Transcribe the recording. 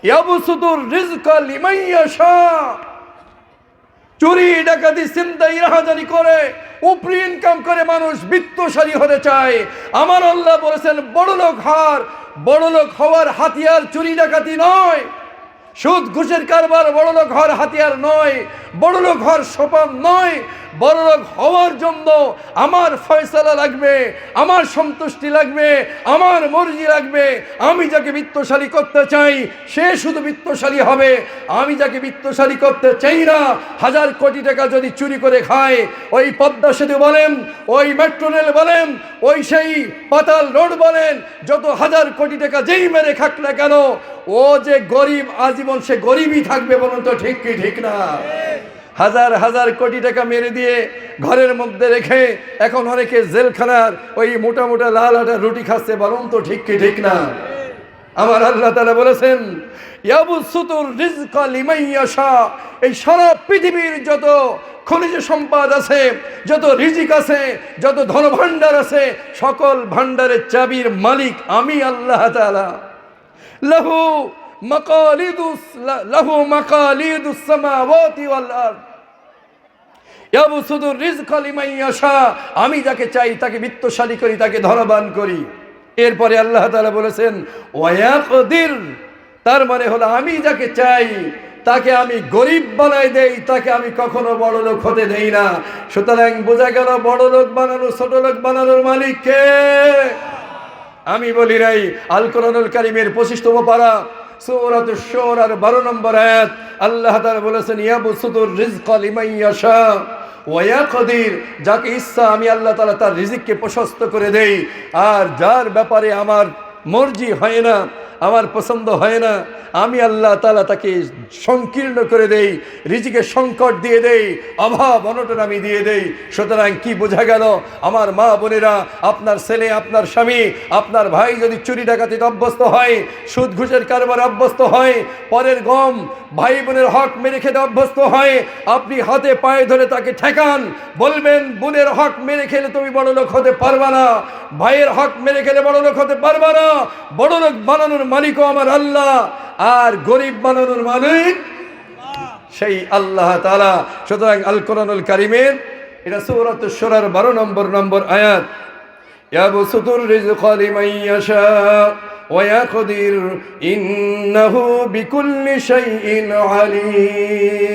ইয়াবসুতুর রিজকা লিমান ইয়াশা। চুরি ডাকাতি ছিনতাই রাহাজানি করে উপরি ইনকাম করে মানুষ বিত্তশালী হতে চায়। আমার আল্লাহ বলেছেন বড়লোক হওয়ার হাতিয়ার চুরি ডাকাতি নয়, সুদ ঘুষের কারবার বড়লোক হওয়ার হাতিয়ার নয়, বড়লোক হওয়ার সোপান নয়। বড়লোক হওয়ার জন্য আমার ফয়সালা লাগবে, আমার সন্তুষ্টি লাগবে, আমার মর্জি লাগবে। আমি যাকে বিত্তশালী করতে চাই সে শুধু বিত্তশালী হবে। আমি যাকে বিত্তশালী করতে চাই না, 1000 কোটি টাকা যদি চুরি করে খায়, ওই পদ্মা সেতু বলেন, ওই মেট্রো রেল বলেন, ওই সেই পাতাল রোড বলেন, যত 1000 কোটি টাকা যেই মেরে খাক না কেন, ও যে গরিব আজীবন সে গরিবই থাকবে। বলুন তো ঠিক কি ঠিক না? 1000 কোটি টাকা মেরে দিয়ে ঘরের মধ্যে রেখে এখন অনেকে জেলখানার ওই মোটা মোটা লাল আটা রুটি খাচ্ছে। বলুন তো ঠিক কি ঠিক না? আমার আল্লাহ তাআলা বলেছেন ইয়াবসুতুর রিজকা লিমান ইয়াশা। এই সারা পৃথিবীর যত খনিজ সম্পদ আছে, যত রিজিক আছে, যত ধনভাণ্ডার আছে, সকল ভাণ্ডারের চাবির মালিক আমি আল্লাহ তাআলা। লাহু মাকালিদুস সামাওয়াতি ওয়াল আরদ ইয়াবসুতুর রিজকা লিমান ইয়াশা। আমি যাকে চাই তাকে বিত্তশালী করি, তাকে ধনবান করি। এরপরে আল্লাহ তাআলা বলেছেন ওয়ায়াকদির, তার মানে হলো আমি যাকে চাই তাকে আমি গরিব বানাই দেই, তাকে আমি কখনো বড় লোক হতে দেই না। সুতরাং বোঝা গেল বড় লোক বানানো ছোট লোক বানানোর মালিক কে? আমি বলি নাই। আল কোরআনুল কারীমের 25তম পারা সূরাতুশ শুরার 12 নম্বর আয়াত আল্লাহ তাআলা বলেছেন ইয়াবসুতুর রিজকা লিমান ইয়াশা ওয়া ইয়াকদির। যাকে ইচ্ছা আমি আল্লাহ তাআলা তার রিজিককে প্রশস্ত করে দেই, আর যার ব্যাপারে আমার মর্জি হয় না, আমার পছন্দ হয় না, আমি আল্লাহ তাআলা তাকে সংকীর্ণ করে দেই, রিজিকের সংকট দিয়ে দেই, অভাব অনটন আমি দিয়ে দেই। সুতরাং কি বোঝা গেল আমার মা বোনেরা, আপনার ছেলে, আপনার স্বামী, আপনার ভাই যদি চুরি ডাকাতিতে অভ্যস্ত হয়, সুদ ঘুষের কারবার অভ্যস্ত হয়, পরের গম ভাই বোনের হক মেরে খেতে অভ্যস্ত হয়, আপনি হাতে পায়ে ধরে তাকে ঠেকান, বলবেন বোনের হক মেরে খেলে তুমি বড় লোক হতে পারবা না, ভাইয়ের হক মেরে খেলে বড় লোক হতে পারবা না। বড় লোক বানানোর মালিকও আমার আল্লাহ, আর গরিব বানানোর মালিক সেই আল্লাহ তাআলা। সুতরাং আল কোরআনুল কারীমের এটা সূরাতুশ শুরার 12 নম্বর আয়াত ইয়াবসুতুর রিজকা লিমান ইয়াশা ওয়া ইয়াকদির ইন্নাহু বিকুল্লি শাইইন আলীম।